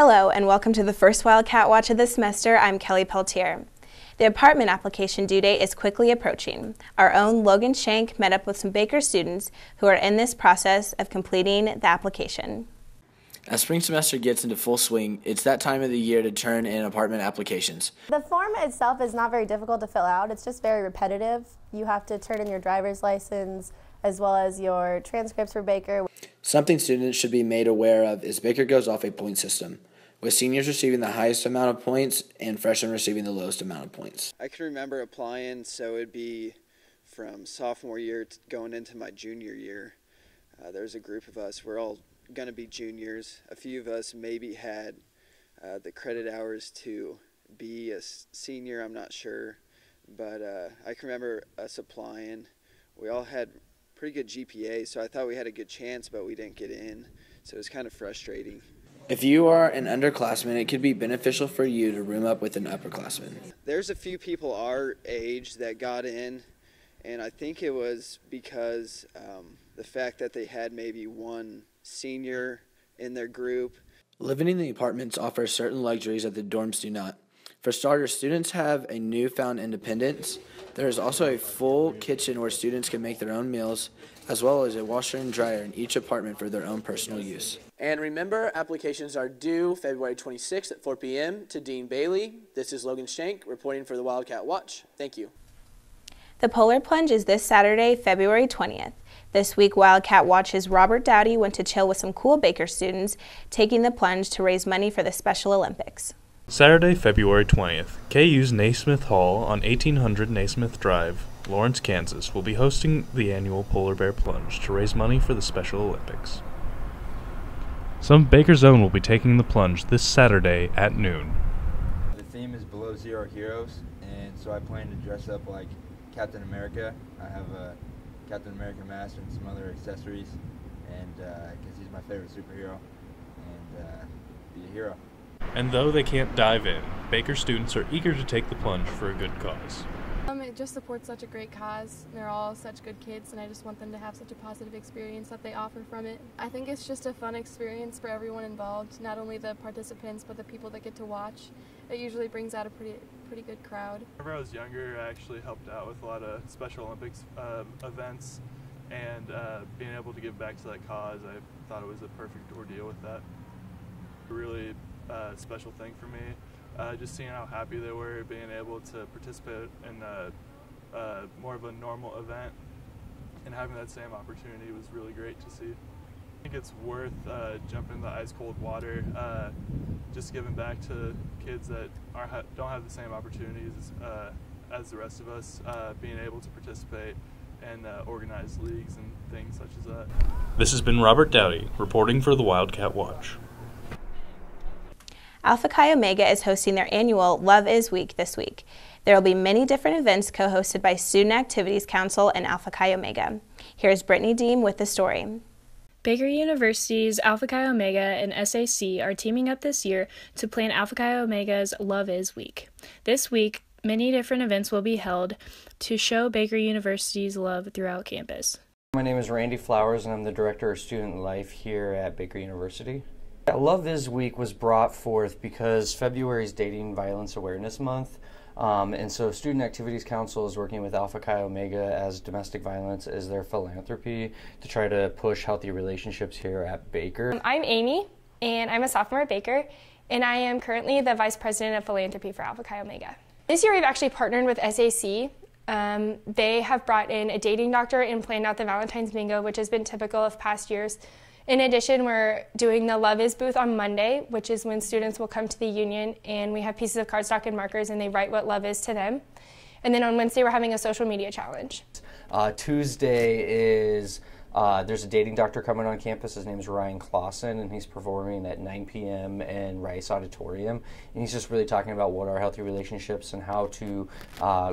Hello and welcome to the first Wildcat Watch of the semester. I'm Kelly Peltier. The apartment application due date is quickly approaching. Our own Logan Shank met up with some Baker students who are in this process of completing the application. As spring semester gets into full swing, it's that time of the year to turn in apartment applications. The form itself is not very difficult to fill out. It's just very repetitive. You have to turn in your driver's license as well as your transcripts for Baker. Something students should be made aware of is Baker goes off a point system, with seniors receiving the highest amount of points and freshmen receiving the lowest amount of points. I can remember applying, so it'd be from sophomore year to going into my junior year. There's a group of us, we're all going to be juniors. A few of us maybe had the credit hours to be a senior, I'm not sure. But I can remember us applying. We all had pretty good GPA, so I thought we had a good chance, but we didn't get in. So it was kind of frustrating. If you are an underclassman, it could be beneficial for you to room up with an upperclassman. There's a few people our age that got in, and I think it was because the fact that they had maybe one senior in their group. Living in the apartments offers certain luxuries that the dorms do not. For starters, students have a newfound independence. There is also a full kitchen where students can make their own meals, as well as a washer and dryer in each apartment for their own personal use. And remember, applications are due February 26th at 4 p.m. to Dean Bailey. This is Logan Shank reporting for the Wildcat Watch. Thank you. The Polar Plunge is this Saturday, February 20th. This week, Wildcat Watch's Robert Dowdy went to chill with some cool Baker students, taking the plunge to raise money for the Special Olympics. Saturday, February 20th, KU's Naismith Hall on 1800 Naismith Drive, Lawrence, Kansas, will be hosting the annual Polar Bear Plunge to raise money for the Special Olympics. Some of Baker's own will be taking the plunge this Saturday at noon. The theme is Below Zero Heroes, and so I plan to dress up like Captain America. I have a Captain America mask and some other accessories, and because he's my favorite superhero, and be a hero. And though they can't dive in, Baker students are eager to take the plunge for a good cause. It just supports such a great cause. They're all such good kids, and I just want them to have such a positive experience that they offer from it. I think it's just a fun experience for everyone involved, not only the participants but the people that get to watch. It usually brings out a pretty good crowd. Whenever I was younger, I actually helped out with a lot of Special Olympics events, and being able to give back to that cause, I thought it was a perfect ordeal with that. Really special thing for me. Just seeing how happy they were being able to participate in more of a normal event and having that same opportunity was really great to see. I think it's worth jumping in the ice cold water, just giving back to kids that don't have the same opportunities as the rest of us, being able to participate in organized leagues and things such as that. This has been Robert Dowdy reporting for the Wildcat Watch. Alpha Chi Omega is hosting their annual Love Is Week this week. There will be many different events co-hosted by Student Activities Council and Alpha Chi Omega. Here's Brittany Deem with the story. Baker University's Alpha Chi Omega and SAC are teaming up this year to plan Alpha Chi Omega's Love Is Week. This week, many different events will be held to show Baker University's love throughout campus. My name is Randy Flowers, and I'm the Director of Student Life here at Baker University. Love Is Week was brought forth because February is Dating Violence Awareness Month, and so Student Activities Council is working with Alpha Chi Omega as domestic violence is their philanthropy to try to push healthy relationships here at Baker. I'm Amy, and I'm a sophomore at Baker, and I am currently the Vice President of Philanthropy for Alpha Chi Omega. This year we've actually partnered with SAC. They have brought in a dating doctor and planned out the Valentine's Bingo, which has been typical of past years. In addition, we're doing the Love Is booth on Monday, which is when students will come to the union and we have pieces of cardstock and markers and they write what love is to them. And then on Wednesday, we're having a social media challenge. Tuesday is, there's a dating doctor coming on campus. His name is Ryan Clausen, and he's performing at 9 p.m. in Rice Auditorium. And he's just really talking about what are healthy relationships and how to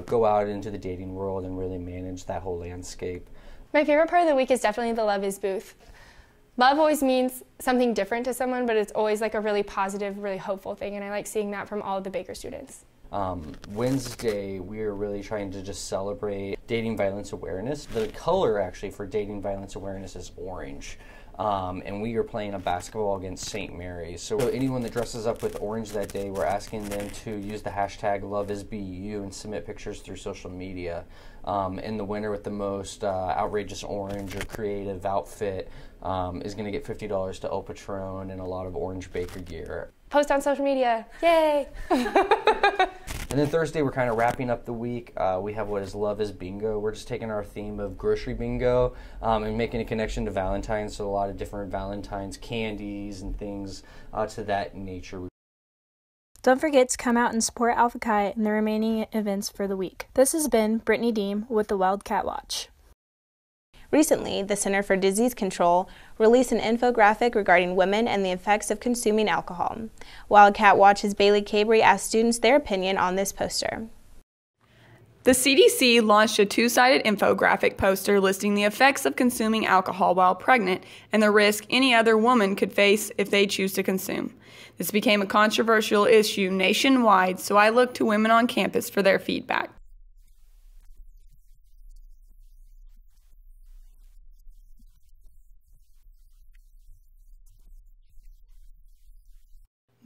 go out into the dating world and really manage that whole landscape. My favorite part of the week is definitely the Love Is booth. Love always means something different to someone, but it's always like a really positive, really hopeful thing, and I like seeing that from all of the Baker students. Wednesday, we are really trying to just celebrate dating violence awareness. The color actually for dating violence awareness is orange. and we are playing a basketball against St. Mary's. So anyone that dresses up with orange that day, we're asking them to use the hashtag #LoveIsBU and submit pictures through social media. And the winner with the most outrageous orange or creative outfit is going to get $50 to El Patron and a lot of orange baker gear. Post on social media. Yay! And then Thursday, we're kind of wrapping up the week. We have what is Love is Bingo. We're just taking our theme of grocery bingo and making a connection to Valentine's, so a lot of different Valentine's candies and things to that nature. Don't forget to come out and support Alpha Chi and the remaining events for the week. This has been Brittany Deem with the Wildcat Watch. Recently, the Center for Disease Control released an infographic regarding women and the effects of consuming alcohol. Wildcat Watch's Bailey Cabry asked students their opinion on this poster. The CDC launched a two-sided infographic poster listing the effects of consuming alcohol while pregnant and the risk any other woman could face if they choose to consume. This became a controversial issue nationwide, so I looked to women on campus for their feedback.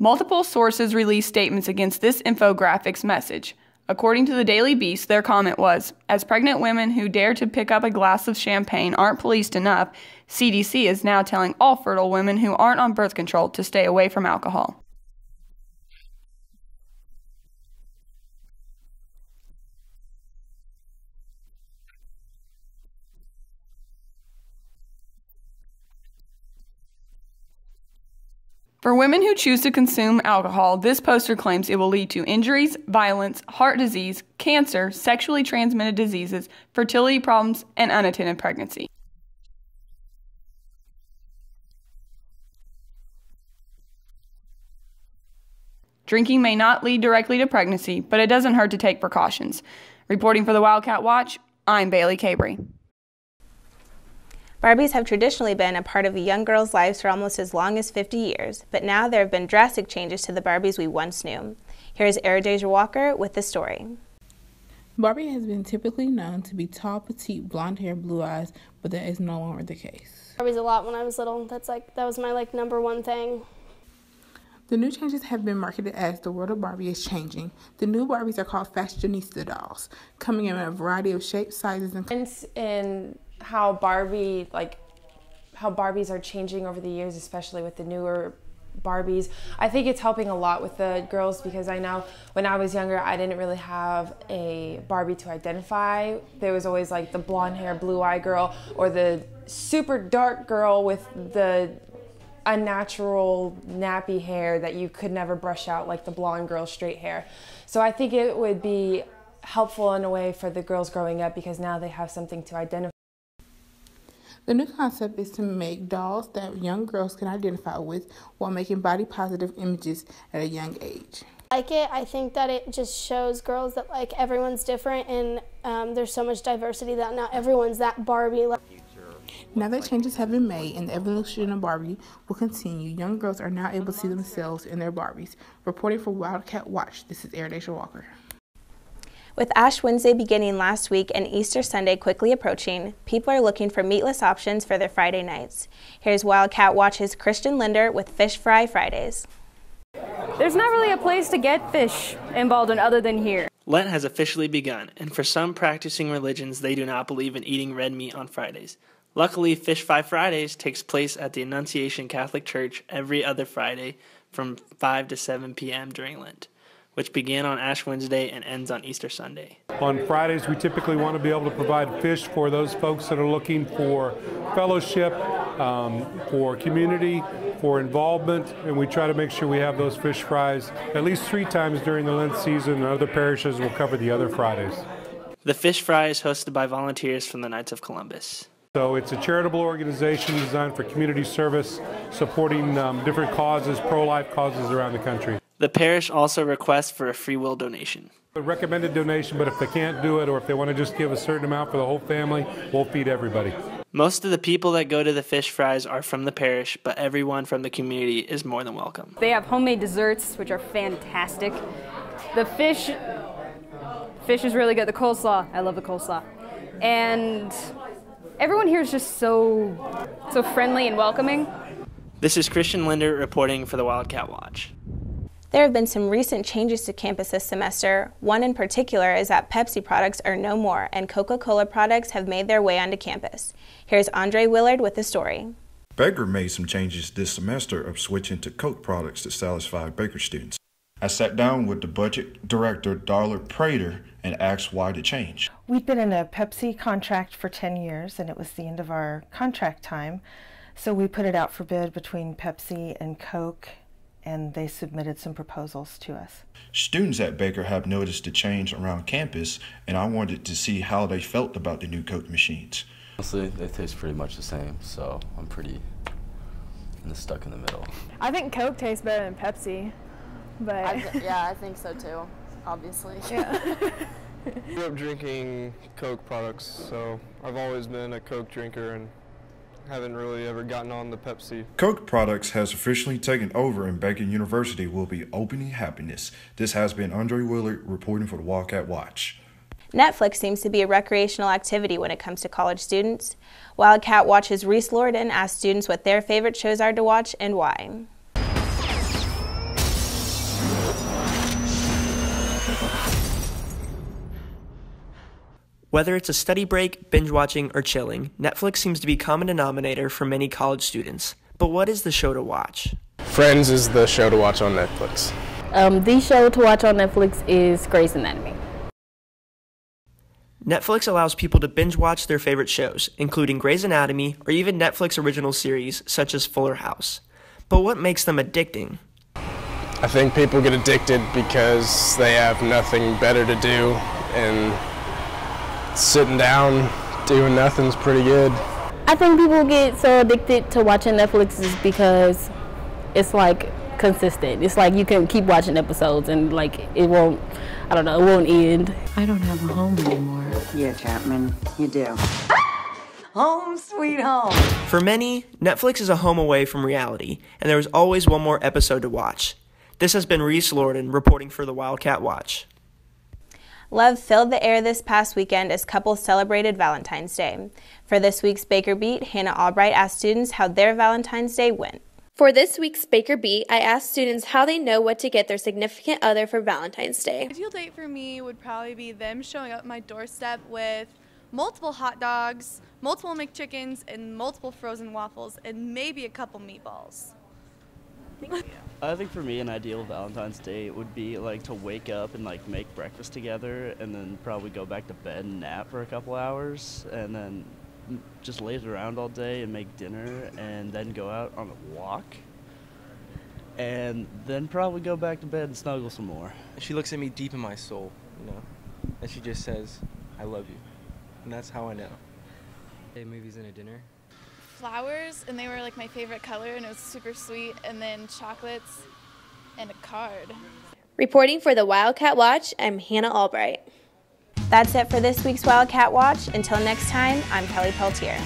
Multiple sources released statements against this infographic's message. According to the Daily Beast, their comment was, as pregnant women who dare to pick up a glass of champagne aren't policed enough, CDC is now telling all fertile women who aren't on birth control to stay away from alcohol. For women who choose to consume alcohol, this poster claims it will lead to injuries, violence, heart disease, cancer, sexually transmitted diseases, fertility problems, and unattended pregnancy. Drinking may not lead directly to pregnancy, but it doesn't hurt to take precautions. Reporting for the Wildcat Watch, I'm Bailey Cabry. Barbies have traditionally been a part of a young girl's lives for almost as long as 50 years, but now there have been drastic changes to the Barbies we once knew. Here's Deja Walker with the story. Barbie has been typically known to be tall, petite, blonde hair, blue eyes, but that is no longer the case. Barbies a lot when I was little. That was my number one thing. The new changes have been marketed as the world of Barbie is changing. The new Barbies are called fashionista dolls, coming in a variety of shapes, sizes, and how Barbies are changing over the years, especially with the newer Barbies. I think it's helping a lot with the girls because I know when I was younger, I didn't really have a Barbie to identify. There was always like the blonde hair, blue eye girl, or the super dark girl with the unnatural nappy hair that you could never brush out, like the blonde girl straight hair. So I think it would be helpful in a way for the girls growing up because now they have something to identify. The new concept is to make dolls that young girls can identify with while making body-positive images at a young age. I like it. I think that it just shows girls that everyone's different and there's so much diversity that not everyone's that Barbie. Now that changes have been made and the evolution of Barbie will continue, young girls are now able to see themselves in their Barbies. Reporting for Wildcat Watch, this is Deja Walker. With Ash Wednesday beginning last week and Easter Sunday quickly approaching, people are looking for meatless options for their Friday nights. Here's Wildcat Watch's Christian Linder with Fish Fry Fridays. There's not really a place to get fish in Baldwin other than here. Lent has officially begun, and for some practicing religions, they do not believe in eating red meat on Fridays. Luckily, Fish Fry Fridays takes place at the Annunciation Catholic Church every other Friday from 5 to 7 p.m. during Lent, which began on Ash Wednesday and ends on Easter Sunday. On Fridays, we typically want to be able to provide fish for those folks that are looking for fellowship, for community, for involvement, and we try to make sure we have those fish fries at least 3 times during the Lent season, and other parishes will cover the other Fridays. The Fish Fry is hosted by volunteers from the Knights of Columbus. So it's a charitable organization designed for community service, supporting different causes, pro-life causes around the country. The parish also requests for a free will donation. A recommended donation, but if they can't do it or if they want to just give a certain amount for the whole family, we'll feed everybody. Most of the people that go to the Fish Fries are from the parish, but everyone from the community is more than welcome. They have homemade desserts, which are fantastic. The fish is really good. The coleslaw, I love the coleslaw. And Everyone here is just so friendly and welcoming. This is Christian Linder reporting for the Wildcat Watch. There have been some recent changes to campus this semester. One in particular is that Pepsi products are no more and Coca-Cola products have made their way onto campus. Here's Andre Willard with the story. Baker made some changes this semester of switching to Coke products to satisfy Baker students. I sat down with the budget director, Darla Prater, and asked why the change. We'd been in a Pepsi contract for 10 years and it was the end of our contract time. So we put it out for bid between Pepsi and Coke, and they submitted some proposals to us. Students at Baker have noticed the change around campus, and I wanted to see how they felt about the new Coke machines. Honestly, they taste pretty much the same, so I'm pretty stuck in the middle. I think Coke tastes better than Pepsi, but yeah, I think so too, obviously. Yeah. I grew up drinking Coke products, so I've always been a Coke drinker and haven't really ever gotten on the Pepsi. Coke products has officially taken over and Baker University will be opening happiness. This has been Andre Willard reporting for the Wildcat Watch. Netflix seems to be a recreational activity when it comes to college students. Wildcat Watch's Reese Lorden asked students what their favorite shows are to watch and why. Whether it's a study break, binge watching, or chilling, Netflix seems to be a common denominator for many college students. But what is the show to watch? Friends is the show to watch on Netflix. The show to watch on Netflix is Grey's Anatomy. Netflix allows people to binge watch their favorite shows, including Grey's Anatomy or even Netflix original series such as Fuller House. But what makes them addicting? I think people get addicted because they have nothing better to do, and sitting down doing nothing's pretty good. I think people get so addicted to watching Netflix is because it's like consistent. It's like you can keep watching episodes and like it won't, I don't know, it won't end. I don't have a home anymore. Yeah, Chapman, you do. Home sweet home. For many, Netflix is a home away from reality, and there is always one more episode to watch. This has been Reese Lorden reporting for the Wildcat Watch. Love filled the air this past weekend as couples celebrated Valentine's Day. For this week's Baker Beat, Hannah Albright asked students how their Valentine's Day went. For this week's Baker Beat, I asked students how they know what to get their significant other for Valentine's Day. An ideal date for me would probably be them showing up at my doorstep with multiple hot dogs, multiple McChickens, and multiple frozen waffles, and maybe a couple meatballs. Thank you. I think for me an ideal Valentine's Day would be like to wake up and like make breakfast together and then probably go back to bed and nap for a couple hours and then just laze around all day and make dinner and then go out on a walk and then probably go back to bed and snuggle some more. She looks at me deep in my soul, you know, and she just says, I love you. And that's how I know. Hey, movies and a dinner. Flowers, and they were like my favorite color, and it was super sweet, and then chocolates and a card. Reporting for the Wildcat Watch, I'm Hannah Albright. That's it for this week's Wildcat Watch. Until next time, I'm Kelly Peltier.